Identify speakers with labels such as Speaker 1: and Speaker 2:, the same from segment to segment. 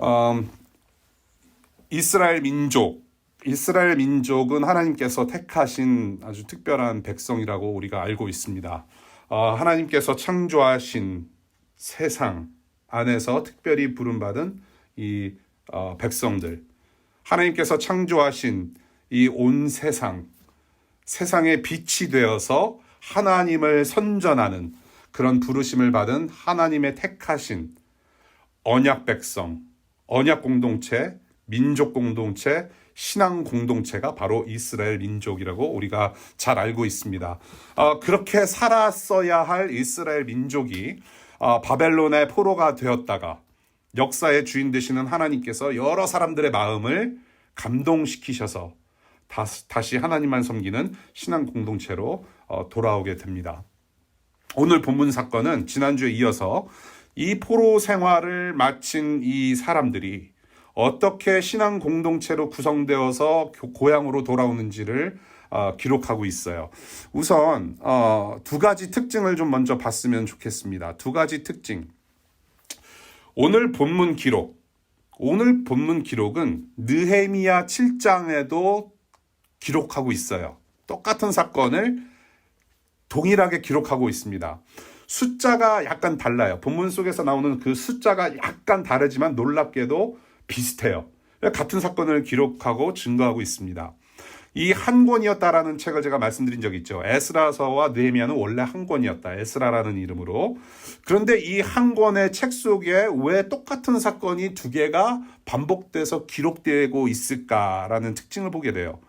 Speaker 1: 음, 이스라엘 민족은 하나님께서 택하신 아주 특별한 백성이라고 우리가 알고 있습니다. 하나님께서 창조하신 세상 안에서 특별히 부름받은 이 백성들, 하나님께서 창조하신 이 온 세상의 빛이 되어서 하나님을 선전하는 그런 부르심을 받은 하나님의 택하신 언약 백성, 언약 공동체, 민족 공동체, 신앙 공동체가 바로 이스라엘 민족이라고 우리가 잘 알고 있습니다. 그렇게 살았어야 할 이스라엘 민족이 바벨론의 포로가 되었다가 역사의 주인 되시는 하나님께서 여러 사람들의 마음을 감동시키셔서 다시 하나님만 섬기는 신앙 공동체로 돌아오게 됩니다. 오늘 본문 사건은 지난주에 이어서 이 포로 생활을 마친 이 사람들이 어떻게 신앙 공동체로 구성되어서 고향으로 돌아오는지를 기록하고 있어요. 우선 두 가지 특징을 좀 먼저 봤으면 좋겠습니다. 두 가지 특징. 오늘 본문 기록은 느헤미야 7장에도 기록하고 있어요. 똑같은 사건을 동일하게 기록하고 있습니다. 숫자가 약간 달라요. 본문 속에서 나오는 그 숫자가 약간 다르지만 놀랍게도 비슷해요. 같은 사건을 기록하고 증거하고 있습니다. 이 한 권이었다라는 책을 제가 말씀드린 적이 있죠. 에스라서와 느헤미야는 원래 한 권이었다. 에스라라는 이름으로. 그런데 이 한 권의 책 속에 왜 똑같은 사건이 두 개가 반복돼서 기록되고 있을까라는 특징을 보게 돼요.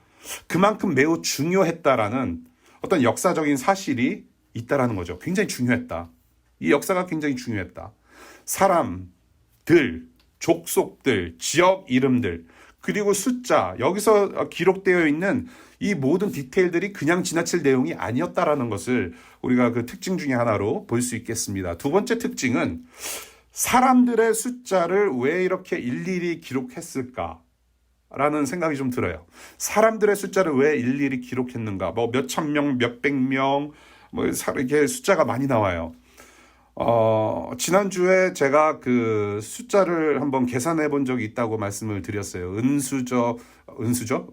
Speaker 1: 그만큼 매우 중요했다라는 어떤 역사적인 사실이 있다라는 거죠. 굉장히 중요했다. 이 역사가 굉장히 중요했다. 사람들, 족속들, 지역 이름들, 그리고 숫자, 여기서 기록되어 있는 이 모든 디테일들이 그냥 지나칠 내용이 아니었다라는 것을 우리가 그 특징 중에 하나로 볼 수 있겠습니다. 두 번째 특징은 사람들의 숫자를 왜 이렇게 일일이 기록했을까? 라는 생각이 좀 들어요. 사람들의 숫자를 왜 일일이 기록했는가? 뭐 몇천 명, 몇백 명, 뭐 이렇게 숫자가 많이 나와요. 지난주에 제가 그 숫자를 한번 계산해 본 적이 있다고 말씀을 드렸어요.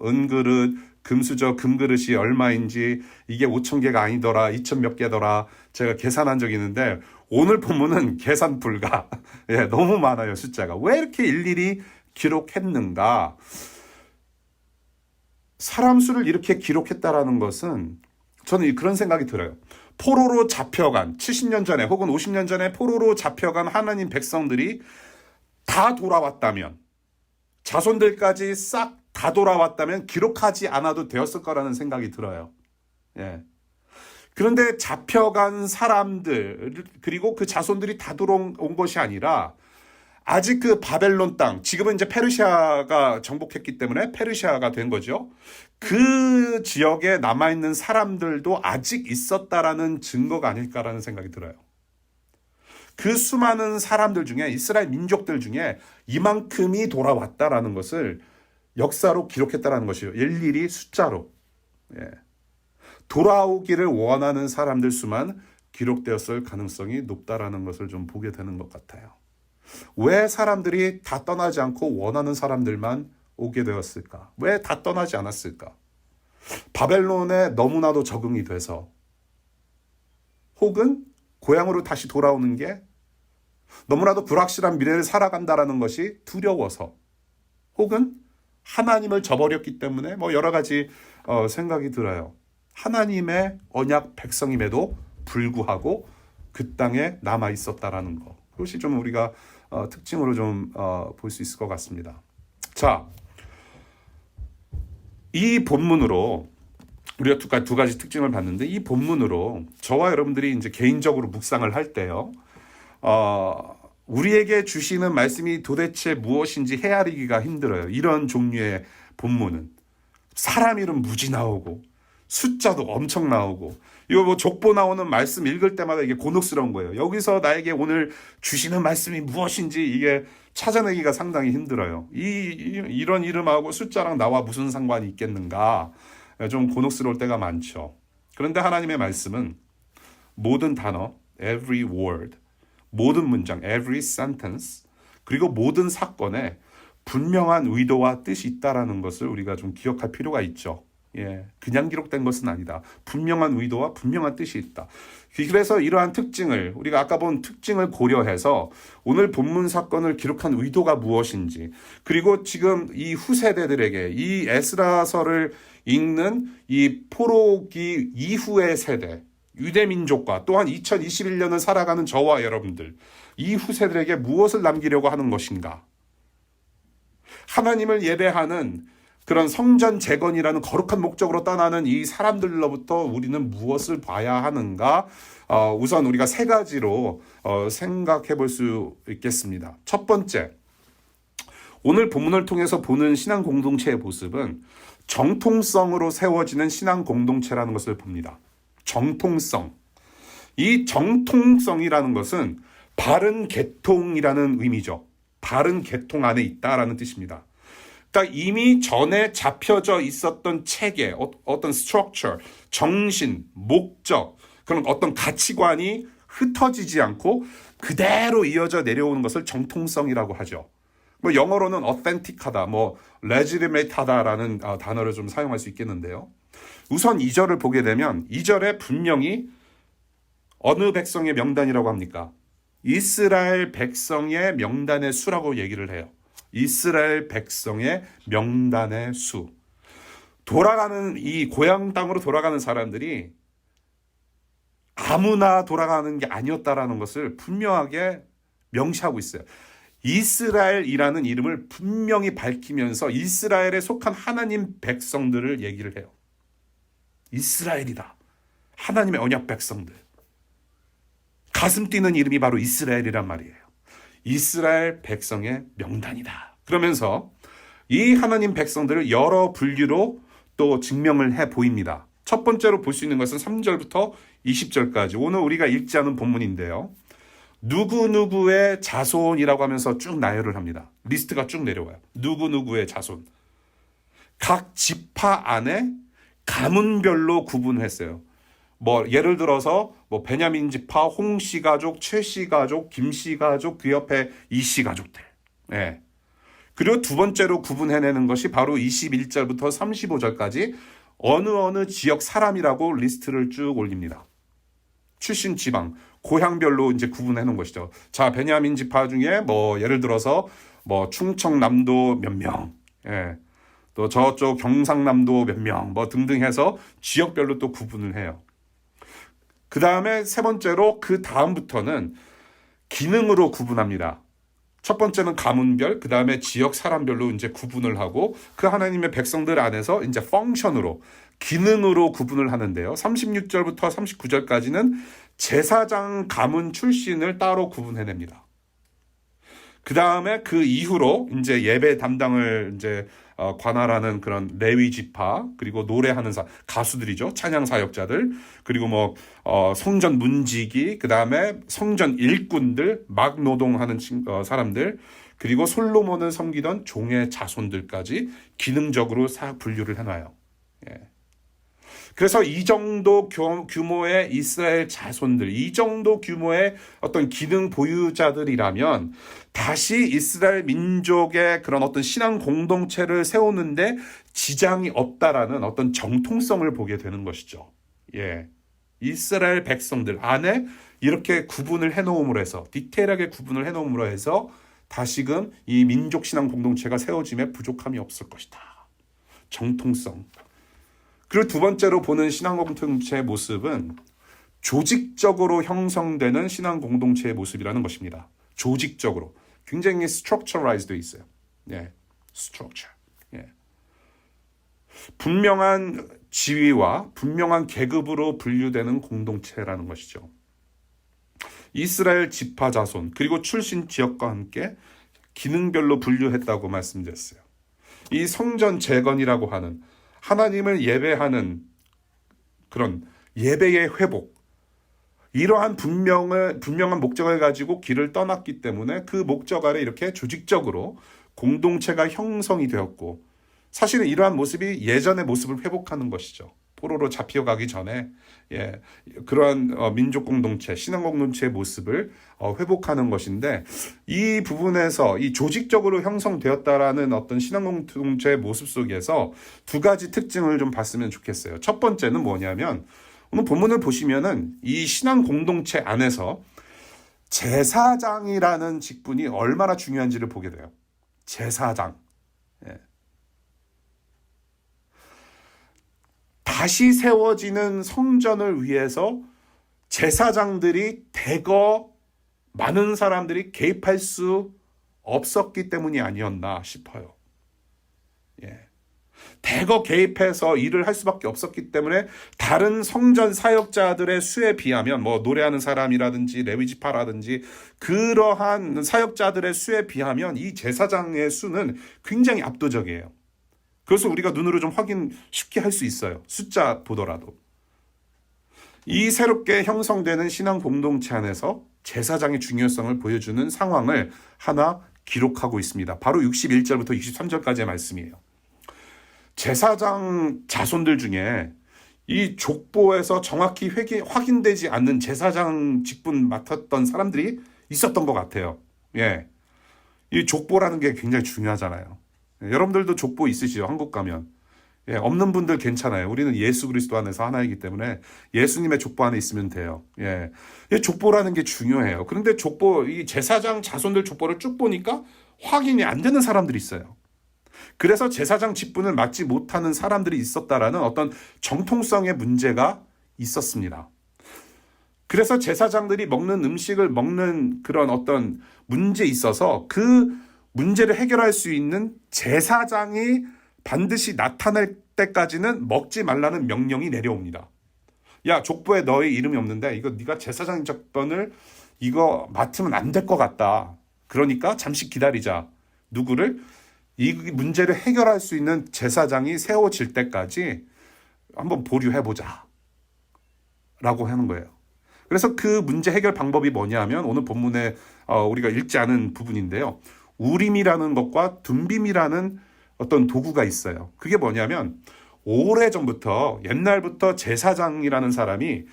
Speaker 1: 은그릇, 금그릇이 얼마인지, 이게 5,000개가 아니더라, 2,000 몇 개더라, 제가 계산한 적이 있는데, 오늘 본문은 계산 불가. 예, 너무 많아요, 숫자가. 왜 이렇게 일일이 기록했는가? 사람 수를 이렇게 기록했다라는 것은 저는 그런 생각이 들어요. 포로로 잡혀간 70년 전에 혹은 50년 전에 포로로 잡혀간 하나님 백성들이 다 돌아왔다면, 자손들까지 싹 다 돌아왔다면 기록하지 않아도 되었을 거라는 생각이 들어요. 예. 그런데 잡혀간 사람들 그리고 그 자손들이 다 돌아온 것이 아니라 아직 그 바벨론 땅, 지금은 이제 페르시아가 정복했기 때문에 페르시아가 된 거죠. 그 지역에 남아있는 사람들도 아직 있었다라는 증거가 아닐까라는 생각이 들어요. 그 수많은 사람들 중에, 이스라엘 민족들 중에 이만큼이 돌아왔다라는 것을 역사로 기록했다라는 것이요. 일일이 숫자로. 예. 돌아오기를 원하는 사람들 수만 기록되었을 가능성이 높다라는 것을 좀 보게 되는 것 같아요. 왜 사람들이 다 떠나지 않고 원하는 사람들만 오게 되었을까? 왜 다 떠나지 않았을까? 바벨론에 너무나도 적응이 돼서, 혹은 고향으로 다시 돌아오는 게 너무나도 불확실한 미래를 살아간다라는 것이 두려워서, 혹은 하나님을 저버렸기 때문에 뭐 여러 가지 생각이 들어요. 하나님의 언약 백성임에도 불구하고 그 땅에 남아 있었다라는 것. 그것이 좀 우리가 특징으로 좀 볼 수 있을 것 같습니다. 자, 이 본문으로 우리가 두 가지 특징을 봤는데, 이 본문으로 저와 여러분들이 이제 개인적으로 묵상을 할 때요, 우리에게 주시는 말씀이 도대체 무엇인지 헤아리기가 힘들어요. 이런 종류의 본문은 사람 이름 무지 나오고 숫자도 엄청 나오고, 이거 뭐 족보 나오는 말씀 읽을 때마다 이게 곤혹스러운 거예요. 여기서 나에게 오늘 주시는 말씀이 무엇인지 이게 찾아내기가 상당히 힘들어요. 이런 이름하고 숫자랑 나와 무슨 상관이 있겠는가? 좀 곤혹스러울 때가 많죠. 그런데 하나님의 말씀은 모든 단어, every word, 모든 문장, every sentence, 그리고 모든 사건에 분명한 의도와 뜻이 있다라는 것을 우리가 좀 기억할 필요가 있죠. 예, 그냥 기록된 것은 아니다. 분명한 의도와 분명한 뜻이 있다. 그래서 이러한 특징을, 우리가 아까 본 특징을 고려해서 오늘 본문 사건을 기록한 의도가 무엇인지, 그리고 지금 이 후세대들에게 이 에스라서를 읽는 이 포로기 이후의 세대, 유대민족과 또한 2021년을 살아가는 저와 여러분들, 이 후세들에게 무엇을 남기려고 하는 것인가? 하나님을 예배하는 그런 성전 재건이라는 거룩한 목적으로 떠나는 이 사람들로부터 우리는 무엇을 봐야 하는가? 우선 우리가 세 가지로 생각해 볼 수 있겠습니다. 첫 번째, 오늘 본문을 통해서 보는 신앙 공동체의 모습은 정통성으로 세워지는 신앙 공동체라는 것을 봅니다. 정통성. 이 정통성이라는 것은 바른 계통이라는 의미죠. 바른 계통 안에 있다라는 뜻입니다. 그러니까 이미 전에 잡혀져 있었던 체계, 어떤 스트럭처, 정신, 목적, 그런 어떤 가치관이 흩어지지 않고 그대로 이어져 내려오는 것을 정통성이라고 하죠. 뭐 영어로는 authentic하다, legitimate하다라는 단어를 좀 사용할 수 있겠는데요. 우선 2절을 보게 되면 2절에 분명히 어느 백성의 명단이라고 합니까? 이스라엘 백성의 명단의 수라고 얘기를 해요. 이스라엘 백성의 명단의 수. 돌아가는 이 고향 땅으로 돌아가는 사람들이 아무나 돌아가는 게 아니었다라는 것을 분명하게 명시하고 있어요. 이스라엘이라는 이름을 분명히 밝히면서 이스라엘에 속한 하나님 백성들을 얘기를 해요. 이스라엘이다. 하나님의 언약 백성들. 가슴 뛰는 이름이 바로 이스라엘이란 말이에요. 이스라엘 백성의 명단이다. 그러면서 이 하나님 백성들을 여러 분류로 또 증명을 해 보입니다. 첫 번째로 볼 수 있는 것은 3절부터 20절까지 오늘 우리가 읽지 않은 본문인데요. 누구누구의 자손이라고 하면서 쭉 나열을 합니다. 리스트가 쭉 내려와요. 누구누구의 자손. 각 지파 안에 가문별로 구분했어요. 예를 들어서 베냐민 지파, 홍씨 가족, 최씨 가족, 김씨 가족, 그 옆에 이씨 가족들. 예. 그리고 두 번째로 구분해내는 것이 바로 21절부터 35절까지 어느 지역 사람이라고 리스트를 쭉 올립니다. 출신 지방, 고향별로 이제 구분해 놓은 것이죠. 자, 베냐민 지파 중에 예를 들어서 충청남도 몇 명, 예. 또 저쪽 경상남도 몇 명, 등등 해서 지역별로 또 구분을 해요. 그 다음에 세 번째로 그 다음부터는 기능으로 구분합니다. 첫 번째는 가문별, 그 다음에 지역 사람별로 이제 구분을 하고 그 하나님의 백성들 안에서 이제 펑션으로, 기능으로 구분을 하는데요. 36절부터 39절까지는 제사장 가문 출신을 따로 구분해냅니다. 그 다음에 그 이후로 이제 예배 담당을 이제 관할하는 그런 레위 지파, 그리고 노래하는 가수들이죠. 찬양 사역자들, 그리고 성전 문지기, 그 다음에 성전 일꾼들, 막 노동하는 사람들, 그리고 솔로몬을 섬기던 종의 자손들까지 기능적으로 분류를 해놔요. 예. 그래서 이 정도 규모의 이스라엘 자손들, 이 정도 규모의 어떤 기능 보유자들이라면 다시 이스라엘 민족의 그런 어떤 신앙 공동체를 세우는데 지장이 없다라는 어떤 정통성을 보게 되는 것이죠. 예. 이스라엘 백성들 안에 이렇게 구분을 해놓음으로 해서, 디테일하게 구분을 해놓음으로 해서 다시금 이 민족 신앙 공동체가 세워짐에 부족함이 없을 것이다. 정통성. 그리고 두 번째로 보는 신앙 공동체의 모습은 조직적으로 형성되는 신앙 공동체의 모습이라는 것입니다. 조직적으로. 굉장히 structuralized 되어 있어요. 예. structure. 예. 분명한 지위와 분명한 계급으로 분류되는 공동체라는 것이죠. 이스라엘 지파 자손, 그리고 출신 지역과 함께 기능별로 분류했다고 말씀드렸어요. 이 성전 재건이라고 하는 하나님을 예배하는 그런 예배의 회복, 이러한 분명한 목적을 가지고 길을 떠났기 때문에 그 목적 아래 이렇게 조직적으로 공동체가 형성이 되었고, 사실은 이러한 모습이 예전의 모습을 회복하는 것이죠. 포로로 잡혀가기 전에 그러한 민족 공동체, 신앙 공동체의 모습을 회복하는 것인데, 이 부분에서 이 조직적으로 형성되었다라는 어떤 신앙 공동체의 모습 속에서 두 가지 특징을 좀 봤으면 좋겠어요. 첫 번째는 뭐냐면, 오늘 본문을 보시면은 이 신앙 공동체 안에서 제사장이라는 직분이 얼마나 중요한지를 보게 돼요. 제사장. 다시 세워지는 성전을 위해서 제사장들이 대거 많은 사람들이 개입할 수 없었기 때문이 아니었나 싶어요. 대거 개입해서 일을 할 수밖에 없었기 때문에 다른 성전 사역자들의 수에 비하면 뭐 노래하는 사람이라든지 레위지파라든지 그러한 사역자들의 수에 비하면 이 제사장의 수는 굉장히 압도적이에요. 그래서 우리가 눈으로 좀 확인 쉽게 할 수 있어요. 숫자 보더라도. 이 새롭게 형성되는 신앙 공동체 안에서 제사장의 중요성을 보여주는 상황을 하나 기록하고 있습니다. 바로 61절부터 63절까지의 말씀이에요. 제사장 자손들 중에 이 족보에서 정확히 확인되지 않는 제사장 직분 맡았던 사람들이 있었던 것 같아요. 이 족보라는 게 굉장히 중요하잖아요. 여러분들도 족보 있으시죠? 한국 가면. 없는 분들 괜찮아요. 우리는 예수 그리스도 안에서 하나이기 때문에 예수님의 족보 안에 있으면 돼요. 족보라는 게 중요해요. 그런데 이 제사장 자손들 족보를 쭉 보니까 확인이 안 되는 사람들이 있어요. 그래서 제사장 직분을 맡지 못하는 사람들이 있었다라는 어떤 정통성의 문제가 있었습니다. 그래서 제사장들이 먹는 음식을 먹는 그런 어떤 문제에 있어서 그 문제를 해결할 수 있는 제사장이 반드시 나타날 때까지는 먹지 말라는 명령이 내려옵니다. 야, 족보에 너의 이름이 없는데 이거 네가 제사장 직분을 이거 맡으면 안 될 것 같다. 그러니까 잠시 기다리자. 누구를? 이 문제를 해결할 수 있는 제사장이 세워질 때까지 한번 보류해보자 라고 하는 거예요. 그래서 그 문제 해결 방법이 뭐냐 하면 오늘 본문에 우리가 읽지 않은 부분인데요. 우림이라는 것과 둠빔이라는 어떤 도구가 있어요. 그게 뭐냐면 오래전부터 옛날부터 제사장이라는 사람이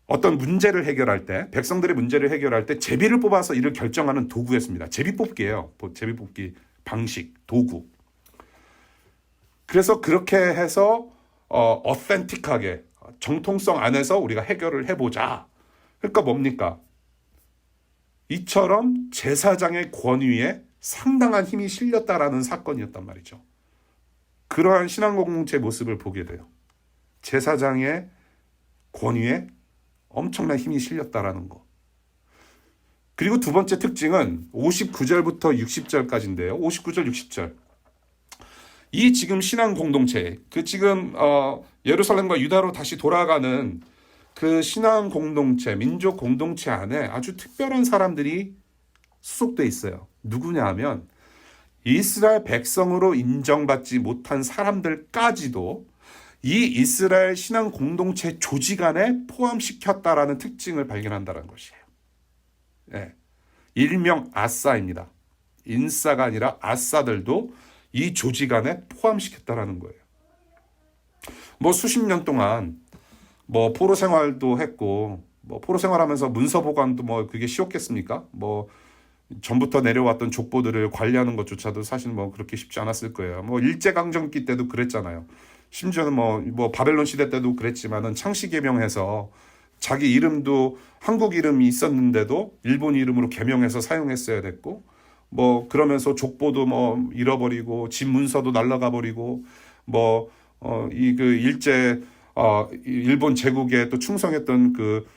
Speaker 1: 어떤 문제를 해결할 때, 백성들의 문제를 해결할 때 제비를 뽑아서 이를 결정하는 도구였습니다. 제비 뽑기예요. 제비 뽑기 방식, 도구. 그래서 그렇게 해서 어센틱하게 정통성 안에서 우리가 해결을 해보자. 그러니까 뭡니까? 이처럼 제사장의 권위에 상당한 힘이 실렸다라는 사건이었단 말이죠. 그러한 신앙 공동체 모습을 보게 돼요. 제사장의 권위에 엄청난 힘이 실렸다라는 거. 그리고 두 번째 특징은 59절부터 60절까지인데요. 59절, 60절. 이 지금 신앙 공동체, 지금 예루살렘과 유다로 다시 돌아가는 그 신앙 공동체, 민족 공동체 안에 아주 특별한 사람들이 수속돼 있어요. 누구냐 하면 이스라엘 백성으로 인정받지 못한 사람들까지도 이 이스라엘 신앙 공동체 조직 안에 포함시켰다라는 특징을 발견한다는 것이에요. 일명 아싸입니다. 인싸가 아니라 아싸들도 이 조직 안에 포함시켰다라는 거예요. 뭐 수십 년 동안 뭐 포로 생활도 했고, 뭐 포로 생활하면서 문서 보관도 뭐 그게 쉬웠겠습니까? 뭐 전부터 내려왔던 족보들을 관리하는 것조차도 사실 뭐 그렇게 쉽지 않았을 거예요. 뭐 일제강점기 때도 그랬잖아요. 심지어는 뭐 바벨론 시대 때도 그랬지만은 창씨 개명해서 자기 이름도 한국 이름이 있었는데도 일본 이름으로 개명해서 사용했어야 됐고, 뭐 그러면서 족보도 뭐 잃어버리고 집 문서도 날라가 버리고 뭐 일본 제국에 또 충성했던 그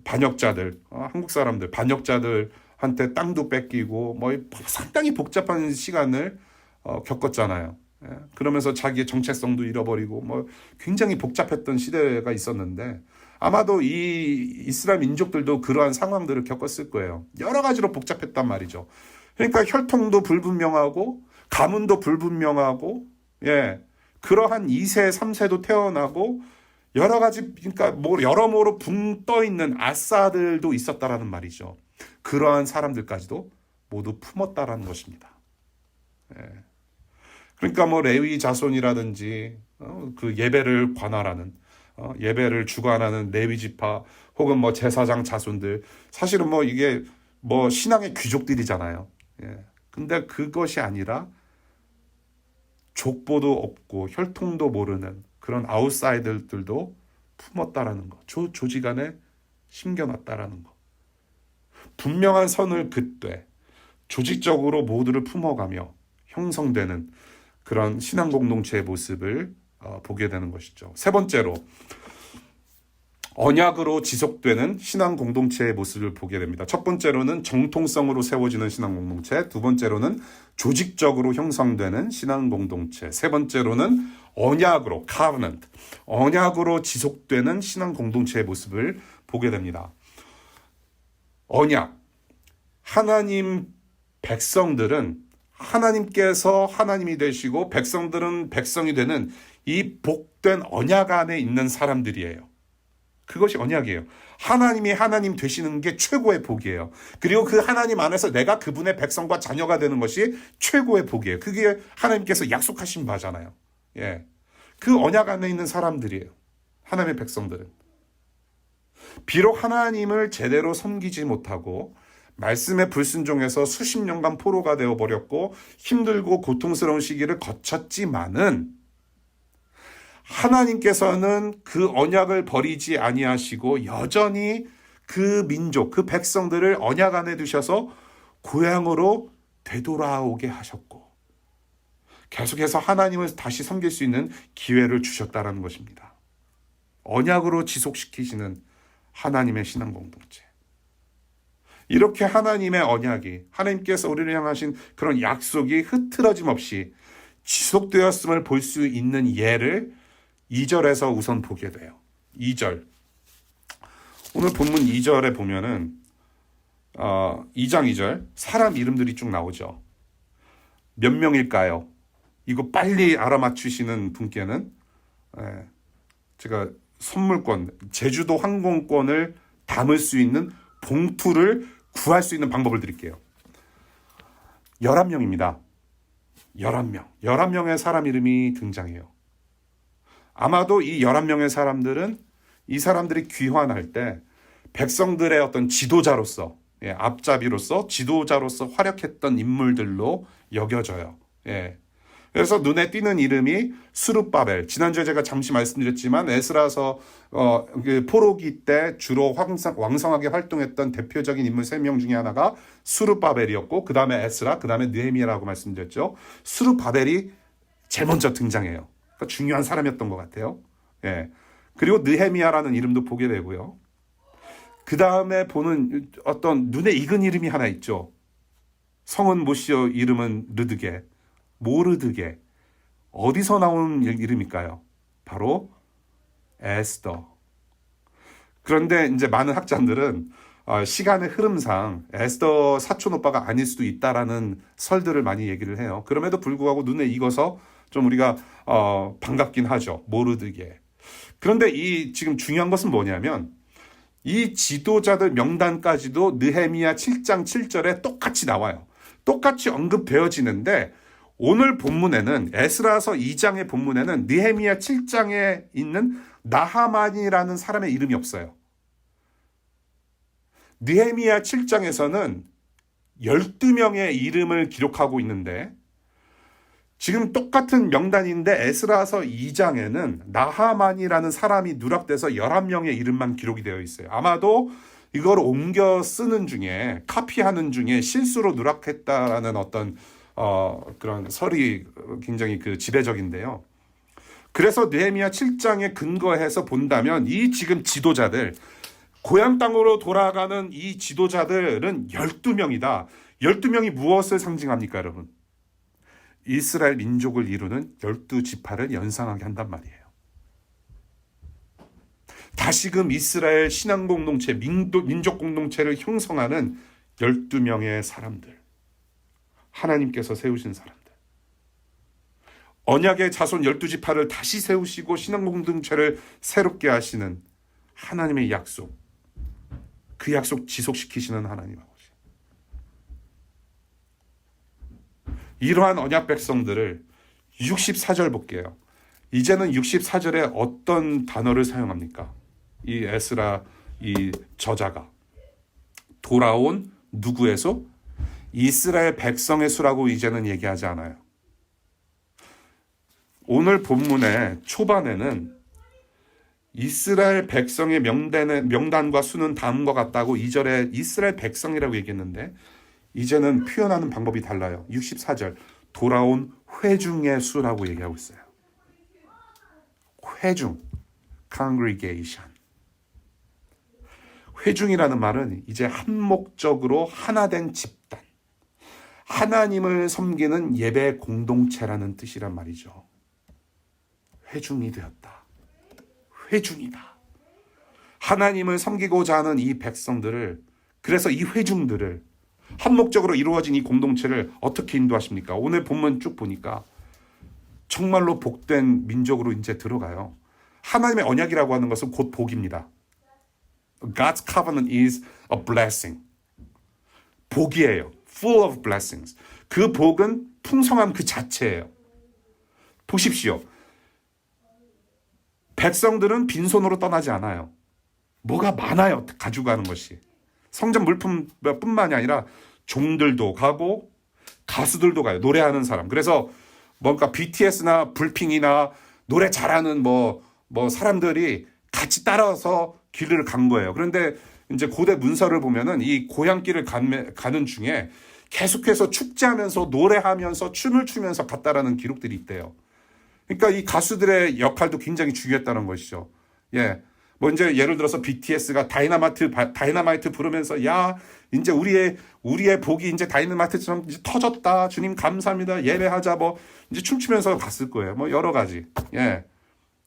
Speaker 1: 반역자들, 한국 사람들 반역자들한테 땅도 뺏기고 뭐 상당히 복잡한 시간을 겪었잖아요. 그러면서 자기의 정체성도 잃어버리고 뭐 굉장히 복잡했던 시대가 있었는데, 아마도 이 이스라엘 민족들도 그러한 상황들을 겪었을 거예요. 여러 가지로 복잡했단 말이죠. 그러니까 혈통도 불분명하고 가문도 불분명하고 그러한 2세, 3세도 태어나고 여러 가지, 그러니까 뭐 여러모로 붕 떠 있는 아싸들도 있었다라는 말이죠. 그러한 사람들까지도 모두 품었다라는 것입니다. 그러니까 뭐 레위 자손이라든지 그 예배를 관할하는 예배를 주관하는 레위 지파 혹은 뭐 제사장 자손들 사실은 뭐 이게 뭐 신앙의 귀족들이잖아요. 예. 근데 그것이 아니라 족보도 없고 혈통도 모르는 그런 아웃사이더들도 품었다라는 거. 조직 안에 심겨놨다라는 거. 분명한 선을 긋되 조직적으로 모두를 품어가며 형성되는 그런 신앙 공동체의 모습을 보게 되는 것이죠. 세 번째로 언약으로 지속되는 신앙 공동체의 모습을 보게 됩니다. 첫 번째로는 정통성으로 세워지는 신앙 공동체, 두 번째로는 조직적으로 형성되는 신앙 공동체, 세 번째로는 언약으로 covenant, 언약으로 지속되는 신앙 공동체의 모습을 보게 됩니다. 언약, 하나님 백성들은 하나님께서 하나님이 되시고 백성들은 백성이 되는 이 복된 언약 안에 있는 사람들이에요. 그것이 언약이에요. 하나님이 하나님 되시는 게 최고의 복이에요. 그리고 그 하나님 안에서 내가 그분의 백성과 자녀가 되는 것이 최고의 복이에요. 그게 하나님께서 약속하신 바잖아요. 예. 그 언약 안에 있는 사람들이에요. 하나님의 백성들은. 비록 하나님을 제대로 섬기지 못하고 말씀에 불순종해서 수십 년간 포로가 되어버렸고 힘들고 고통스러운 시기를 거쳤지만은 하나님께서는 그 언약을 버리지 아니하시고 여전히 그 민족, 그 백성들을 언약 안에 두셔서 고향으로 되돌아오게 하셨고 계속해서 하나님을 다시 섬길 수 있는 기회를 주셨다는 것입니다. 언약으로 지속시키시는 하나님의 신앙 공동체. 이렇게 하나님의 언약이 하나님께서 우리를 향하신 그런 약속이 흐트러짐 없이 지속되었음을 볼 수 있는 예를 2절에서 우선 보게 돼요. 2절. 오늘 본문 2절에 보면은 2장 2절 사람 이름들이 쭉 나오죠. 몇 명일까요? 이거 빨리 알아맞추시는 분께는 제가 선물권, 제주도 항공권을 담을 수 있는 봉투를 구할 수 있는 방법을 드릴게요. 11명입니다. 11명. 11명의 사람 이름이 등장해요. 아마도 이 11명의 사람들은 이 사람들이 귀환할 때 백성들의 어떤 지도자로서, 앞잡이로서 지도자로서 활약했던 인물들로 여겨져요. 그래서 눈에 띄는 이름이 스룹바벨. 지난주에 제가 잠시 말씀드렸지만 에스라서 그 포로기 때 주로 왕성하게 활동했던 대표적인 인물 3명 중에 하나가 스룹바벨이었고 그 다음에 에스라, 그 다음에 느헤미야라고 말씀드렸죠. 스룹바벨이 제일 먼저 등장해요. 그러니까 중요한 사람이었던 것 같아요. 그리고 느헤미야라는 이름도 보게 되고요. 그 다음에 보는 어떤 눈에 익은 이름이 하나 있죠. 성은 못이요, 이름은 르드게. 모르드게. 어디서 나온 이름일까요? 바로 에스더. 그런데 이제 많은 학자들은 시간의 흐름상 에스더 사촌 오빠가 아닐 수도 있다라는 설들을 많이 얘기를 해요. 그럼에도 불구하고 눈에 익어서 좀 우리가 반갑긴 하죠. 모르드게. 그런데 이 지금 중요한 것은 뭐냐면 이 지도자들 명단까지도 느헤미야 7장 7절에 똑같이 나와요. 똑같이 언급되어지는데 오늘 본문에는 에스라서 2장의 본문에는 느헤미야 7장에 있는 나하만이라는 사람의 이름이 없어요. 느헤미야 7장에서는 12명의 이름을 기록하고 있는데 지금 똑같은 명단인데 에스라서 2장에는 나하만이라는 사람이 누락돼서 11명의 이름만 기록이 되어 있어요. 아마도 이걸 옮겨 쓰는 중에 카피하는 중에 실수로 누락했다라는 어떤 그런 설이 굉장히 그 지배적인데요. 그래서 느헤미야 7장에 근거해서 본다면 이 지금 지도자들 고향 땅으로 돌아가는 이 지도자들은 12명이다. 12명이 무엇을 상징합니까, 여러분? 이스라엘 민족을 이루는 12지파를 연상하게 한단 말이에요. 다시금 이스라엘 신앙 공동체, 민족 공동체를 형성하는 12명의 사람들. 하나님께서 세우신 사람들. 언약의 자손 12지파를 다시 세우시고 신앙 공동체를 새롭게 하시는 하나님의 약속. 그 약속 지속시키시는 하나님 아버지. 이러한 언약 백성들을 64절 볼게요. 이제는 64절에 어떤 단어를 사용합니까? 이 에스라 이 저자가 돌아온 누구의 수? 이스라엘 백성의 수라고 이제는 얘기하지 않아요. 오늘 본문의 초반에는 이스라엘 백성의 명단과 수는 다음과 같다고 2절에 이스라엘 백성이라고 얘기했는데 이제는 표현하는 방법이 달라요. 64절 돌아온 회중의 수라고 얘기하고 있어요. 회중, congregation. 회중이라는 말은 이제 한목적으로 하나된 집단, 하나님을 섬기는 예배 공동체라는 뜻이란 말이죠. 회중이 되었다. 회중이다. 하나님을 섬기고자 하는 이 백성들을, 그래서 이 회중들을, 한목적으로 이루어진 이 공동체를 어떻게 인도하십니까? 오늘 본문 쭉 보니까 정말로 복된 민족으로 이제 들어가요. 하나님의 언약이라고 하는 것은 곧 복입니다. God's covenant is a blessing. 복이에요. Full of blessings. 그 복은 풍성함 그 자체예요. 보십시오. 백성들은 빈손으로 떠나지 않아요. 뭐가 많아요. 가지고 가는 것이. 성전 물품뿐만이 아니라 종들도 가고 가수들도 가요. 노래하는 사람. 그래서 뭔가 BTS나 불핑이나 노래 잘하는 뭐 사람들이 같이 따라서 길을 간 거예요. 그런데 이제 고대 문서를 보면은 이 고향길을 가는 중에 계속해서 축제하면서 노래하면서 춤을 추면서 갔다라는 기록들이 있대요. 그러니까 이 가수들의 역할도 굉장히 중요했다는 것이죠. 예. 뭐 이제 예를 들어서 BTS가 다이너마이트 부르면서 야, 이제 우리의 복이 이제 다이너마이트처럼 이제 터졌다. 주님 감사합니다. 예배하자. 뭐 이제 춤추면서 갔을 거예요. 뭐 여러 가지. 예.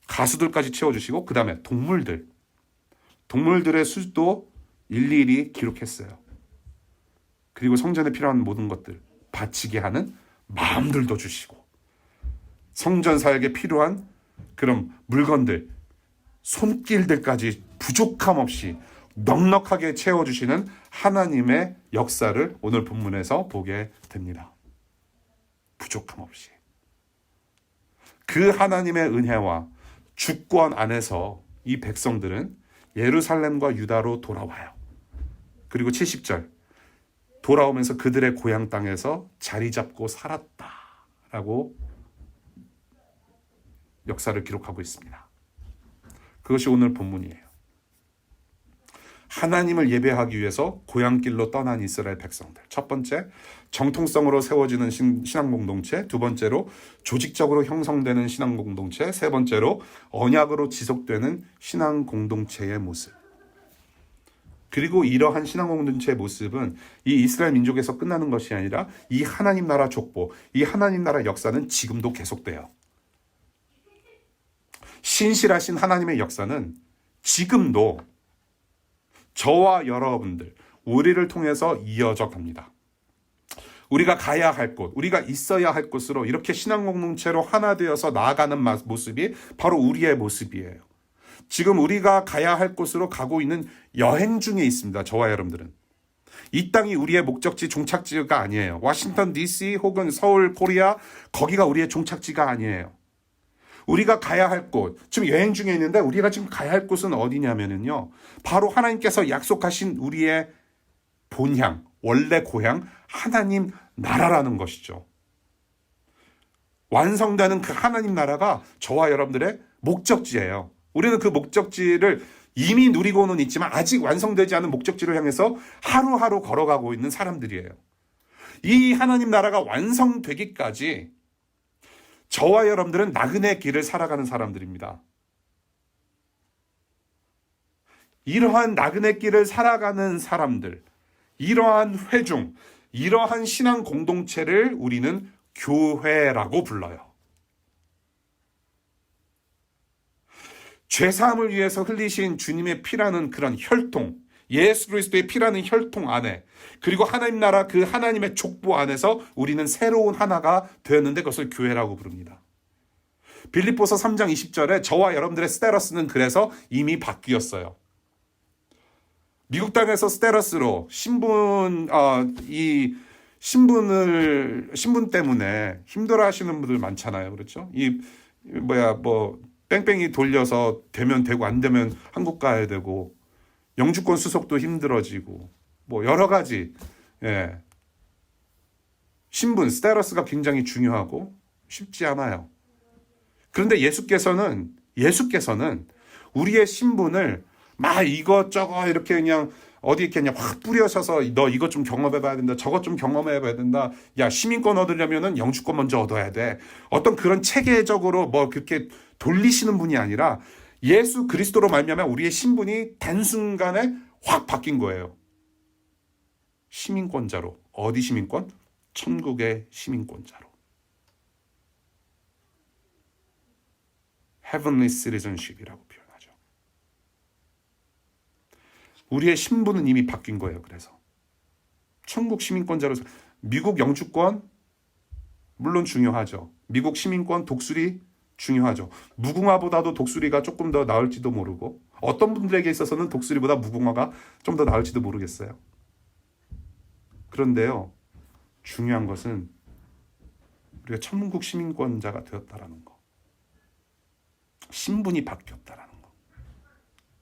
Speaker 1: 가수들까지 채워주시고 그다음에 동물들의 수도 일일이 기록했어요. 그리고 성전에 필요한 모든 것들 바치게 하는 마음들도 주시고 성전 사역에 필요한 그런 물건들 손길들까지 부족함 없이 넉넉하게 채워주시는 하나님의 역사를 오늘 본문에서 보게 됩니다. 부족함 없이. 그 하나님의 은혜와 주권 안에서 이 백성들은 예루살렘과 유다로 돌아와요. 그리고 70절 돌아오면서 그들의 고향 땅에서 자리 잡고 살았다라고 역사를 기록하고 있습니다. 그것이 오늘 본문이에요. 하나님을 예배하기 위해서 고향길로 떠난 이스라엘 백성들. 첫 번째, 정통성으로 세워지는 신앙 공동체. 두 번째로, 조직적으로 형성되는 신앙 공동체. 세 번째로, 언약으로 지속되는 신앙 공동체의 모습. 그리고 이러한 신앙 공동체의 모습은 이 이스라엘 민족에서 끝나는 것이 아니라 이 하나님 나라 족보, 이 하나님 나라 역사는 지금도 계속돼요. 신실하신 하나님의 역사는 지금도 저와 여러분들, 우리를 통해서 이어져 갑니다. 우리가 가야 할 곳, 우리가 있어야 할 곳으로 이렇게 신앙 공동체로 하나 되어서 나아가는 모습이 바로 우리의 모습이에요. 지금 우리가 가야 할 곳으로 가고 있는 여행 중에 있습니다. 저와 여러분들은. 이 땅이 우리의 목적지, 종착지가 아니에요. 워싱턴 DC 혹은 서울, 코리아, 거기가 우리의 종착지가 아니에요. 우리가 가야 할 곳, 지금 여행 중에 있는데 우리가 지금 가야 할 곳은 어디냐면요. 바로 하나님께서 약속하신 우리의 본향, 원래 고향, 하나님 나라라는 것이죠. 완성되는 그 하나님 나라가 저와 여러분들의 목적지예요. 우리는 그 목적지를 이미 누리고는 있지만 아직 완성되지 않은 목적지를 향해서 하루하루 걸어가고 있는 사람들이에요. 이 하나님 나라가 완성되기까지 저와 여러분들은 나그네 길을 살아가는 사람들입니다. 이러한 나그네 길을 살아가는 사람들, 이러한 회중, 이러한 신앙 공동체를 우리는 교회라고 불러요. 죄사함을 위해서 흘리신 주님의 피라는 그런 혈통, 예수 그리스도의 피라는 혈통 안에, 그리고 하나님 나라 그 하나님의 족보 안에서 우리는 새로운 하나가 되었는데 그것을 교회라고 부릅니다. 빌립보서 3장 20절에 저와 여러분들의 스테러스는 그래서 이미 바뀌었어요. 미국 땅에서 스테러스로 신분 때문에 힘들어하시는 분들 많잖아요, 그렇죠? 이 뭐 뺑뺑이 돌려서 되면 되고 안 되면 한국 가야 되고 영주권 수속도 힘들어지고 뭐 여러 가지 예. 신분 스테러스가 굉장히 중요하고 쉽지 않아요. 그런데 예수께서는 우리의 신분을 막 이것저것 이렇게 그냥 어디 있겠냐 확 뿌려셔서 너 이것 좀 경험해봐야 된다 저것 좀 경험해봐야 된다 야 시민권 얻으려면은 영주권 먼저 얻어야 돼 어떤 그런 체계적으로 뭐 그렇게 돌리시는 분이 아니라 예수 그리스도로 말미암아 우리의 신분이 단순간에 확 바뀐 거예요. 시민권자로. 어디 시민권? 천국의 시민권자로. Heavenly Citizenship이라고 표현하죠. 우리의 신분은 이미 바뀐 거예요. 그래서 천국 시민권자로. 미국 영주권 물론 중요하죠. 미국 시민권 독수리 중요하죠. 무궁화보다도 독수리가 조금 더 나을지도 모르고 어떤 분들에게 있어서는 독수리보다 무궁화가 좀 더 나을지도 모르겠어요. 그런데요. 중요한 것은 우리가 천국 시민권자가 되었다라는 거. 신분이 바뀌었다라는 거.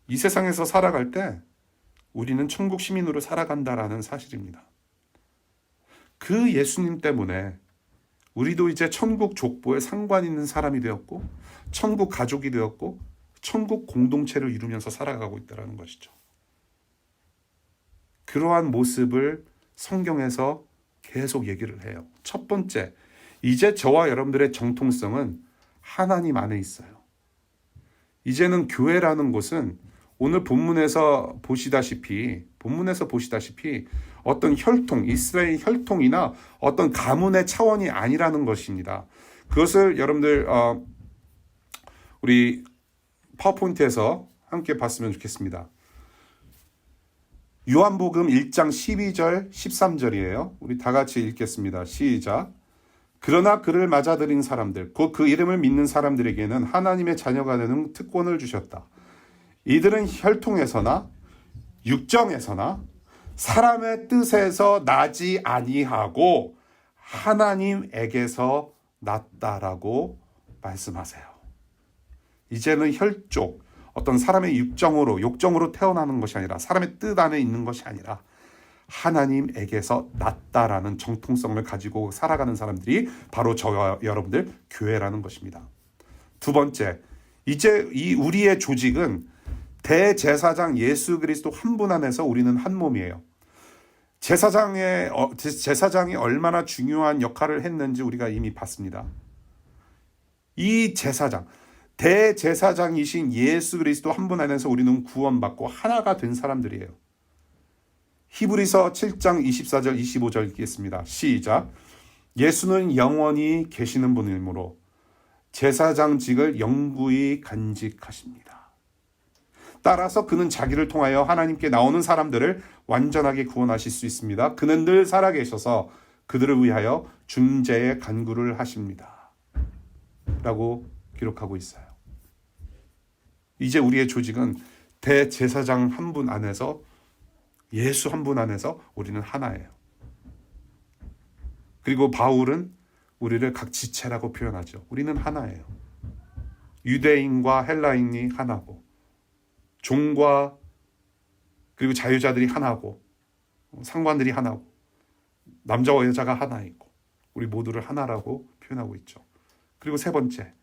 Speaker 1: 이 세상에서 살아갈 때 우리는 천국 시민으로 살아간다라는 사실입니다. 그 예수님 때문에 우리도 이제 천국 족보에 상관 있는 사람이 되었고 천국 가족이 되었고 천국 공동체를 이루면서 살아가고 있다는 것이죠. 그러한 모습을 성경에서 계속 얘기를 해요. 첫 번째, 이제 저와 여러분들의 정통성은 하나님 안에 있어요. 이제는 교회라는 곳은 오늘 본문에서 보시다시피 어떤 혈통, 이스라엘 혈통이나 어떤 가문의 차원이 아니라는 것입니다. 그것을 여러분들 우리 파워포인트에서 함께 봤으면 좋겠습니다. 요한복음 1장 12절 13절이에요. 우리 다 같이 읽겠습니다. 시작. 그러나 그를 맞아들인 사람들, 곧 그 이름을 믿는 사람들에게는 하나님의 자녀가 되는 특권을 주셨다. 이들은 혈통에서나 육정에서나 사람의 뜻에서 나지 아니하고 하나님에게서 났다라고 말씀하세요. 이제는 혈족, 어떤 사람의 욕정으로 태어나는 것이 아니라 사람의 뜻 안에 있는 것이 아니라 하나님에게서 났다라는 정통성을 가지고 살아가는 사람들이 바로 저와 여러분들 교회라는 것입니다. 두 번째, 이제 이 우리의 조직은 대제사장 예수 그리스도 한 분 안에서 우리는 한 몸이에요. 제사장이 얼마나 중요한 역할을 했는지 우리가 이미 봤습니다. 이 제사장, 대제사장이신 예수 그리스도 한 분 안에서 우리는 구원받고 하나가 된 사람들이에요. 히브리서 7장 24절 25절 읽겠습니다. 시작. 예수는 영원히 계시는 분이므로 제사장직을 영구히 간직하십니다. 따라서 그는 자기를 통하여 하나님께 나오는 사람들을 완전하게 구원하실 수 있습니다. 그는 늘 살아계셔서 그들을 위하여 중재의 간구를 하십니다. 라고 기록하고 있어요. 이제 우리의 조직은 대제사장 한 분 안에서 예수 한 분 안에서 우리는 하나예요. 그리고 바울은 우리를 각 지체라고 표현하죠. 우리는 하나예요. 유대인과 헬라인이 하나고 종과 그리고 자유자들이 하나고 상관들이 하나고 남자와 여자가 하나이고 우리 모두를 하나라고 표현하고 있죠. 그리고 세 번째,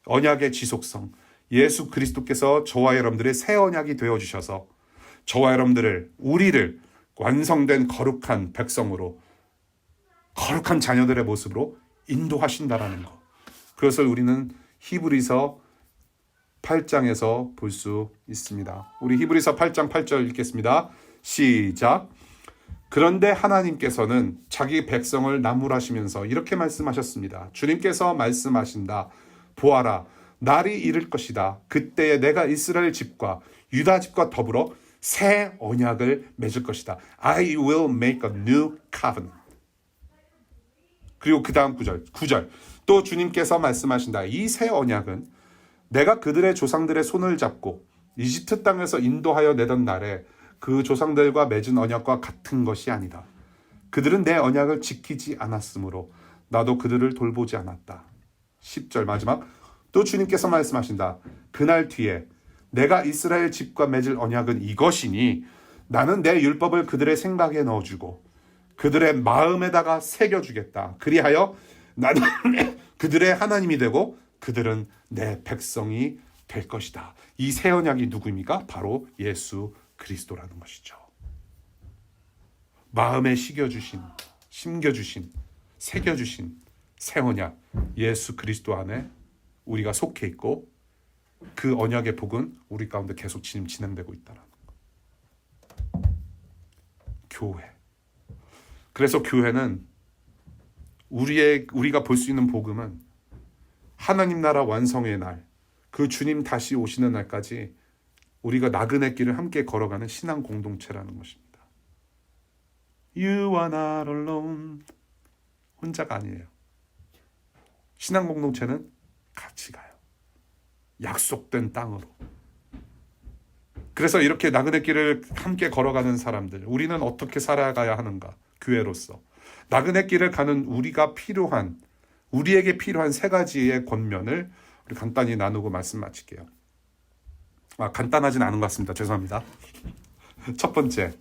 Speaker 1: 언약의 지속성. 예수 그리스도께서 저와 여러분들의 새 언약이 되어주셔서 저와 여러분들을 우리를 완성된 거룩한 백성으로 거룩한 자녀들의 모습으로 인도하신다라는 것. 그것을 우리는 히브리서 8장에서 볼 수 있습니다. 우리 히브리서 8장 8절 읽겠습니다. 시작. 그런데 하나님께서는 자기 백성을 나무라시면서 이렇게 말씀하셨습니다. 주님께서 말씀하신다. 보아라, 날이 이를 것이다. 그때에 내가 이스라엘 집과 유다 집과 더불어 새 언약을 맺을 것이다. I will make a new covenant. 그리고 그 다음 9절. 또 주님께서 말씀하신다. 이 새 언약은 내가 그들의 조상들의 손을 잡고 이집트 땅에서 인도하여 내던 날에 그 조상들과 맺은 언약과 같은 것이 아니다. 그들은 내 언약을 지키지 않았으므로 나도 그들을 돌보지 않았다. 10절 마지막. 또 주님께서 말씀하신다. 그날 뒤에 내가 이스라엘 집과 맺을 언약은 이것이니 나는 내 율법을 그들의 생각에 넣어주고 그들의 마음에다가 새겨주겠다. 그리하여 나는 그들의 하나님이 되고 그들은 내 백성이 될 것이다. 이 새 언약이 누구입니까? 바로 예수 그리스도라는 것이죠. 마음에 심겨주신, 새겨주신 새 언약, 예수 그리스도 안에 우리가 속해 있고 그 언약의 복은 우리 가운데 계속 진행되고 있다는 것. 교회. 그래서 교회는 우리가 볼 수 있는 복음은 하나님 나라 완성의 날, 그 주님 다시 오시는 날까지 우리가 나그네 길을 함께 걸어가는 신앙 공동체라는 것입니다. You are not alone. 혼자가 아니에요. 신앙 공동체는 같이 가요. 약속된 땅으로. 그래서 이렇게 나그네 길을 함께 걸어가는 사람들, 우리는 어떻게 살아가야 하는가? 교회로서. 나그네 길을 가는 우리에게 필요한 세 가지의 권면을 우리 간단히 나누고 말씀 마칠게요. 간단하진 않은 것 같습니다. 죄송합니다. 첫 번째,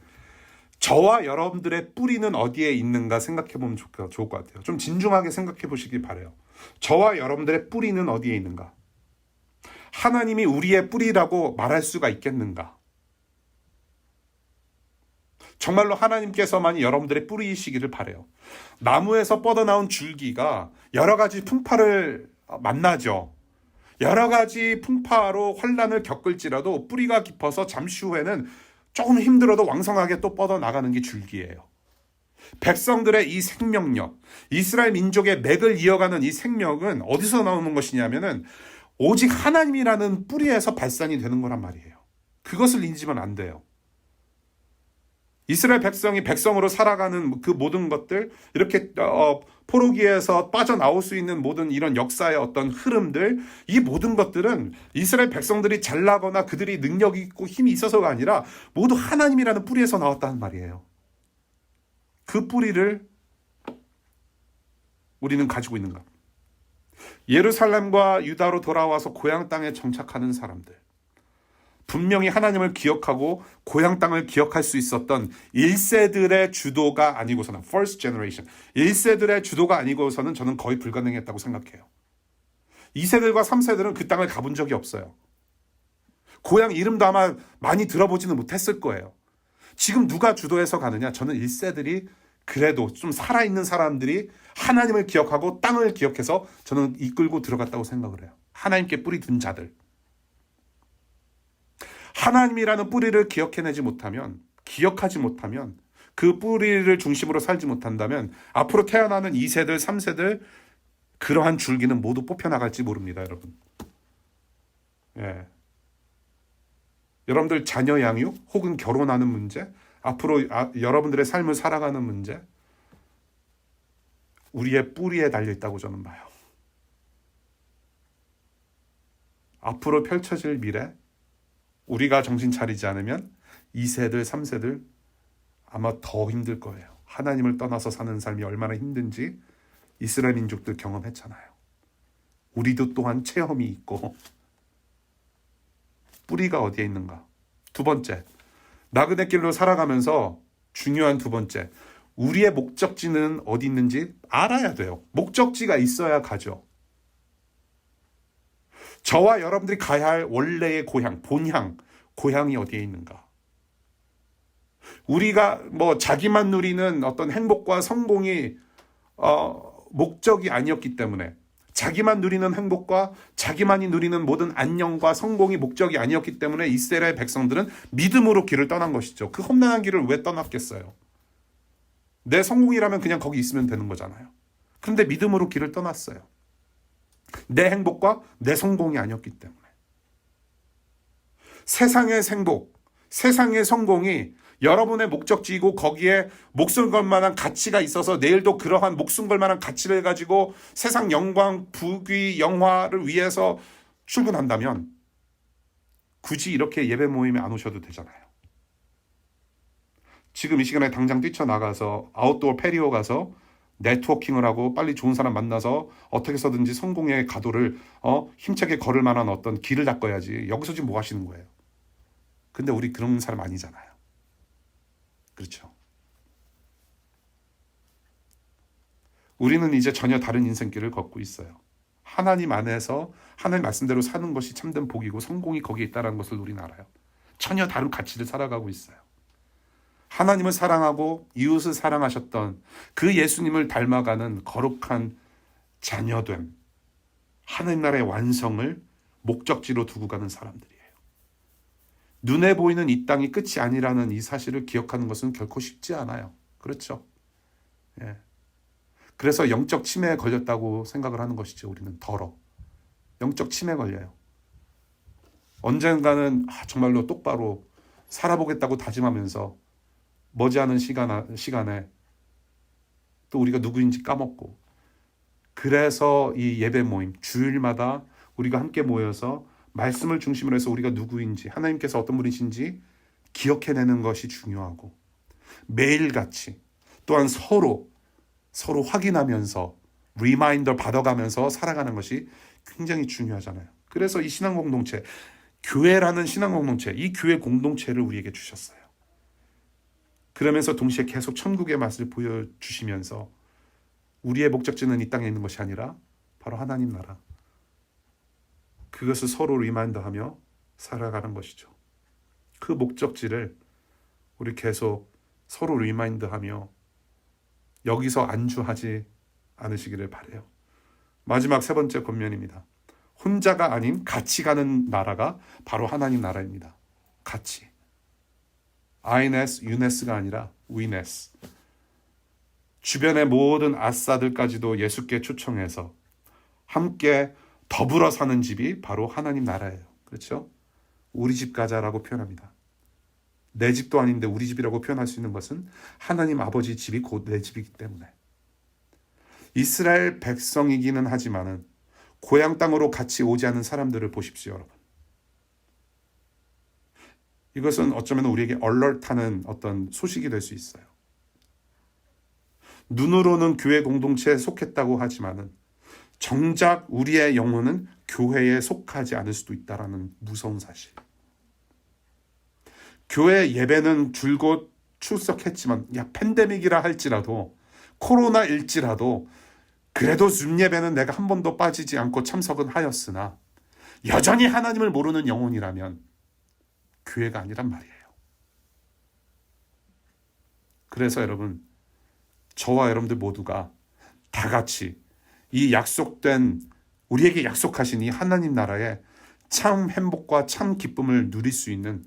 Speaker 1: 저와 여러분들의 뿌리는 어디에 있는가 생각해 보면 좋을 것 같아요. 좀 진중하게 생각해 보시기 바라요. 저와 여러분들의 뿌리는 어디에 있는가? 하나님이 우리의 뿌리라고 말할 수가 있겠는가? 정말로 하나님께서만이 여러분들의 뿌리이시기를 바라요. 나무에서 뻗어나온 줄기가 여러 가지 풍파를 만나죠. 여러 가지 풍파로 환난을 겪을지라도 뿌리가 깊어서 잠시 후에는 조금 힘들어도 왕성하게 또 뻗어나가는 게 줄기예요. 백성들의 이 생명력, 이스라엘 민족의 맥을 이어가는 이 생명은 어디서 나오는 것이냐면은 오직 하나님이라는 뿌리에서 발산이 되는 거란 말이에요. 그것을 잊으면 안 돼요. 이스라엘 백성이 백성으로 살아가는 그 모든 것들, 이렇게 포로기에서 빠져나올 수 있는 모든 이런 역사의 어떤 흐름들, 이 모든 것들은 이스라엘 백성들이 잘나거나 그들이 능력이 있고 힘이 있어서가 아니라 모두 하나님이라는 뿌리에서 나왔다는 말이에요. 그 뿌리를 우리는 가지고 있는가? 예루살렘과 유다로 돌아와서 고향 땅에 정착하는 사람들, 분명히 하나님을 기억하고 고향 땅을 기억할 수 있었던 1세들의 주도가 아니고서는 first generation, 1세들의 주도가 아니고서는 저는 거의 불가능했다고 생각해요. 2세들과 3세들은 그 땅을 가본 적이 없어요. 고향 이름도 아마 많이 들어보지는 못했을 거예요. 지금 누가 주도해서 가느냐? 저는 1세들이 그래도 좀 살아있는 사람들이 하나님을 기억하고 땅을 기억해서 저는 이끌고 들어갔다고 생각을 해요. 하나님께 뿌리 둔 자들. 하나님이라는 뿌리를 기억하지 못하면, 그 뿌리를 중심으로 살지 못한다면 앞으로 태어나는 2세들, 3세들 그러한 줄기는 모두 뽑혀나갈지 모릅니다, 여러분. 예. 여러분들 자녀 양육 혹은 결혼하는 문제, 앞으로 여러분들의 삶을 살아가는 문제, 우리의 뿌리에 달려있다고 저는 봐요. 앞으로 펼쳐질 미래, 우리가 정신 차리지 않으면 2세들, 3세들 아마 더 힘들 거예요. 하나님을 떠나서 사는 삶이 얼마나 힘든지 이스라엘 민족들 경험했잖아요. 우리도 또한 체험이 있고. 뿌리가 어디에 있는가? 두 번째, 나그네 길로 살아가면서 중요한 두 번째, 우리의 목적지는 어디 있는지 알아야 돼요. 목적지가 있어야 가죠. 저와 여러분들이 가야 할 원래의 고향, 본향, 고향이 어디에 있는가? 우리가 자기만 누리는 어떤 행복과 성공이 목적이 아니었기 때문에, 자기만 누리는 행복과 자기만이 누리는 모든 안녕과 성공이 목적이 아니었기 때문에 이스라엘 백성들은 믿음으로 길을 떠난 것이죠. 그 험난한 길을 왜 떠났겠어요? 내 성공이라면 그냥 거기 있으면 되는 거잖아요. 그런데 믿음으로 길을 떠났어요. 내 행복과 내 성공이 아니었기 때문에. 세상의 행복, 세상의 성공이 여러분의 목적지이고 거기에 목숨 걸 만한 가치가 있어서 내일도 그러한 목숨 걸 만한 가치를 가지고 세상 영광, 부귀, 영화를 위해서 출근한다면 굳이 이렇게 예배 모임에 안 오셔도 되잖아요. 지금 이 시간에 당장 뛰쳐나가서 아웃도어 페리오 가서 네트워킹을 하고 빨리 좋은 사람 만나서 어떻게 해서든지 성공의 가도를 힘차게 걸을 만한 어떤 길을 닦아야지. 여기서 지금 뭐 하시는 거예요? 근데 우리 그런 사람 아니잖아요. 그렇죠. 우리는 이제 전혀 다른 인생길을 걷고 있어요. 하나님 안에서 하나님 말씀대로 사는 것이 참된 복이고 성공이 거기에 있다는 것을 우리는 알아요. 전혀 다른 가치를 살아가고 있어요. 하나님을 사랑하고 이웃을 사랑하셨던 그 예수님을 닮아가는 거룩한 자녀됨, 하나님 나라의 완성을 목적지로 두고 가는 사람들이에요. 눈에 보이는 이 땅이 끝이 아니라는 이 사실을 기억하는 것은 결코 쉽지 않아요. 그렇죠? 예. 그래서 영적 치매에 걸렸다고 생각을 하는 것이죠. 우리는 영적 치매 걸려요. 언젠가는 정말로 똑바로 살아보겠다고 다짐하면서 머지않은 시간에 또 우리가 누구인지 까먹고, 그래서 이 예배 모임 주일마다 우리가 함께 모여서 말씀을 중심으로 해서 우리가 누구인지, 하나님께서 어떤 분이신지 기억해내는 것이 중요하고, 매일같이 또한 서로 확인하면서 리마인더 받아가면서 살아가는 것이 굉장히 중요하잖아요. 그래서 이 신앙 공동체, 교회라는 신앙 공동체, 이 교회 공동체를 우리에게 주셨어요. 그러면서 동시에 계속 천국의 맛을 보여주시면서 우리의 목적지는 이 땅에 있는 것이 아니라 바로 하나님 나라, 그것을 서로 리마인드하며 살아가는 것이죠. 그 목적지를 우리 계속 서로 리마인드하며 여기서 안주하지 않으시기를 바라요. 마지막 세 번째 권면입니다. 혼자가 아닌 같이 가는 나라가 바로 하나님 나라입니다. 같이. 아이네스, 유네스가 아니라 위네스. 주변의 모든 아싸들까지도 예수께 초청해서 함께 더불어 사는 집이 바로 하나님 나라예요. 그렇죠? 우리 집 가자라고 표현합니다. 내 집도 아닌데 우리 집이라고 표현할 수 있는 것은 하나님 아버지 집이 곧 내 집이기 때문에. 이스라엘 백성이기는 하지만은 고향 땅으로 같이 오지 않은 사람들을 보십시오, 여러분. 이것은 어쩌면 우리에게 얼얼타는 어떤 소식이 될 수 있어요. 눈으로는 교회 공동체에 속했다고 하지만은 정작 우리의 영혼은 교회에 속하지 않을 수도 있다는 무서운 사실. 교회 예배는 줄곧 출석했지만, 팬데믹이라 할지라도, 코로나일지라도, 그래도 줌 예배는 내가 한 번도 빠지지 않고 참석은 하였으나 여전히 하나님을 모르는 영혼이라면 교회가 아니란 말이에요. 그래서 여러분, 저와 여러분들 모두가 다 같이 이 약속된, 우리에게 약속하신 이 하나님 나라의 참 행복과 참 기쁨을 누릴 수 있는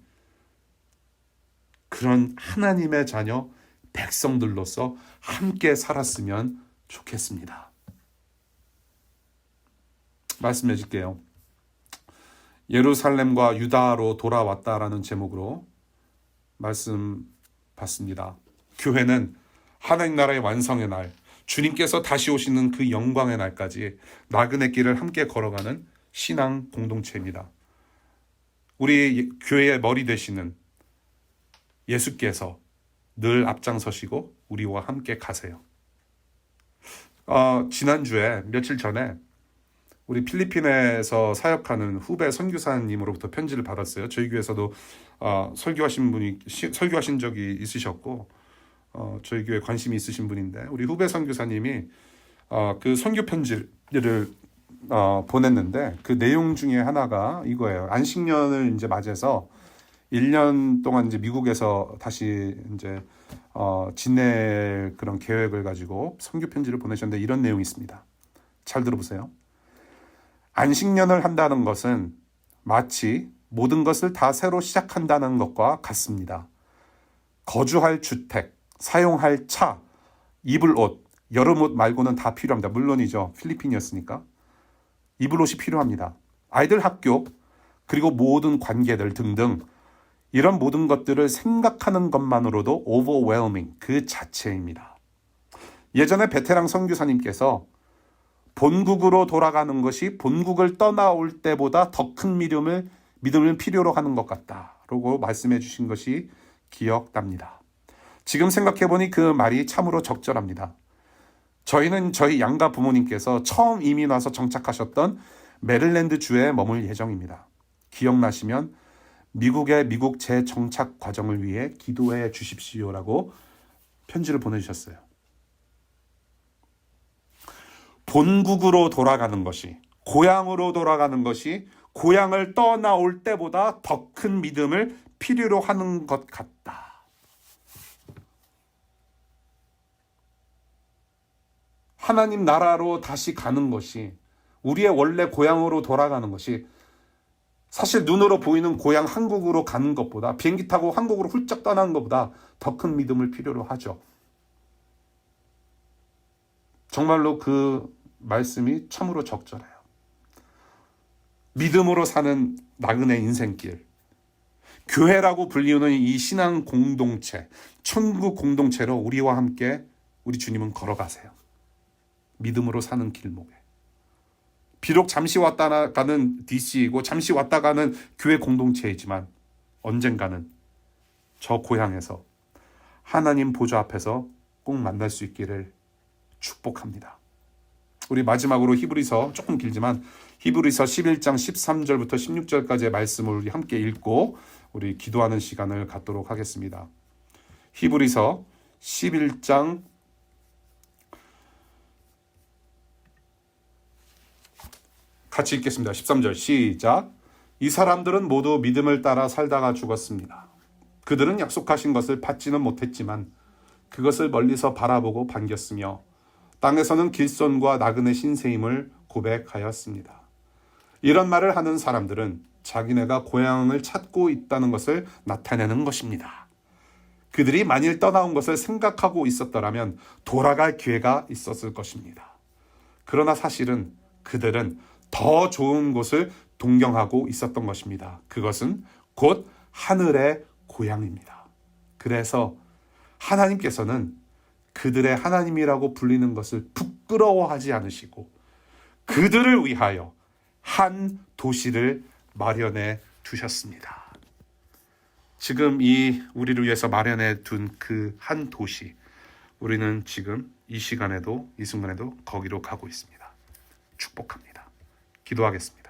Speaker 1: 그런 하나님의 자녀 백성들로서 함께 살았으면 좋겠습니다. 말씀해 줄게요. 예루살렘과 유다로 돌아왔다라는 제목으로 말씀 받습니다. 교회는 하나님 나라의 완성의 날, 주님께서 다시 오시는 그 영광의 날까지 나그네 길을 함께 걸어가는 신앙 공동체입니다. 우리 교회의 머리 되시는 예수께서 늘 앞장서시고 우리와 함께 가세요. 지난주에 며칠 전에 우리 필리핀에서 사역하는 후배 선교사님으로부터 편지를 받았어요. 저희 교회에서도 설교하신 적이 있으셨고 저희 교회에 관심이 있으신 분인데, 우리 후배 선교사님이 그 선교 편지를 보냈는데, 그 내용 중에 하나가 이거예요. 안식년을 이제 맞아서 1년 동안 이제 미국에서 다시 이제 지낼 그런 계획을 가지고 선교 편지를 보내셨는데, 이런 내용이 있습니다. 잘 들어보세요. 안식년을 한다는 것은 마치 모든 것을 다 새로 시작한다는 것과 같습니다. 거주할 주택, 사용할 차, 입을 옷, 여름 옷 말고는 다 필요합니다. 물론이죠. 필리핀이었으니까. 입을 옷이 필요합니다. 아이들 학교, 그리고 모든 관계들 등등, 이런 모든 것들을 생각하는 것만으로도 overwhelming, 그 자체입니다. 예전에 베테랑 선교사님께서 본국으로 돌아가는 것이 본국을 떠나올 때보다 더 큰 믿음을 필요로 하는 것 같다라고 말씀해 주신 것이 기억납니다. 지금 생각해보니 그 말이 참으로 적절합니다. 저희는 저희 양가 부모님께서 처음 이민 와서 정착하셨던 메릴랜드 주에 머물 예정입니다. 기억나시면 미국 재정착 과정을 위해 기도해 주십시오라고 편지를 보내주셨어요. 본국으로 돌아가는 것이, 고향으로 돌아가는 것이 고향을 떠나올 때보다 더 큰 믿음을 필요로 하는 것 같다. 하나님 나라로 다시 가는 것이, 우리의 원래 고향으로 돌아가는 것이 사실 눈으로 보이는 고향 한국으로 가는 것보다, 비행기 타고 한국으로 훌쩍 떠나는 것보다 더 큰 믿음을 필요로 하죠. 정말로 그 말씀이 참으로 적절해요. 믿음으로 사는 나그네 인생길, 교회라고 불리우는 이 신앙 공동체, 천국 공동체로 우리와 함께 우리 주님은 걸어가세요. 믿음으로 사는 길목에. 비록 잠시 왔다 가는 DC이고 잠시 왔다 가는 교회 공동체이지만 언젠가는 저 고향에서 하나님 보좌 앞에서 꼭 만날 수 있기를 축복합니다. 우리 마지막으로 히브리서, 조금 길지만 히브리서 11장 13절부터 16절까지의 말씀을 우리 함께 읽고 우리 기도하는 시간을 갖도록 하겠습니다. 히브리서 11장 같이 읽겠습니다. 13절 시작. 이 사람들은 모두 믿음을 따라 살다가 죽었습니다. 그들은 약속하신 것을 받지는 못했지만 그것을 멀리서 바라보고 반겼으며 땅에서는 길손과 나그네 신세임을 고백하였습니다. 이런 말을 하는 사람들은 자기네가 고향을 찾고 있다는 것을 나타내는 것입니다. 그들이 만일 떠나온 것을 생각하고 있었더라면 돌아갈 기회가 있었을 것입니다. 그러나 사실은 그들은 더 좋은 곳을 동경하고 있었던 것입니다. 그것은 곧 하늘의 고향입니다. 그래서 하나님께서는 그들의 하나님이라고 불리는 것을 부끄러워하지 않으시고 그들을 위하여 한 도시를 마련해 두셨습니다. 지금 이 우리를 위해서 마련해 둔 그 한 도시, 우리는 지금 이 시간에도, 이 순간에도 거기로 가고 있습니다. 축복합니다. 기도하겠습니다.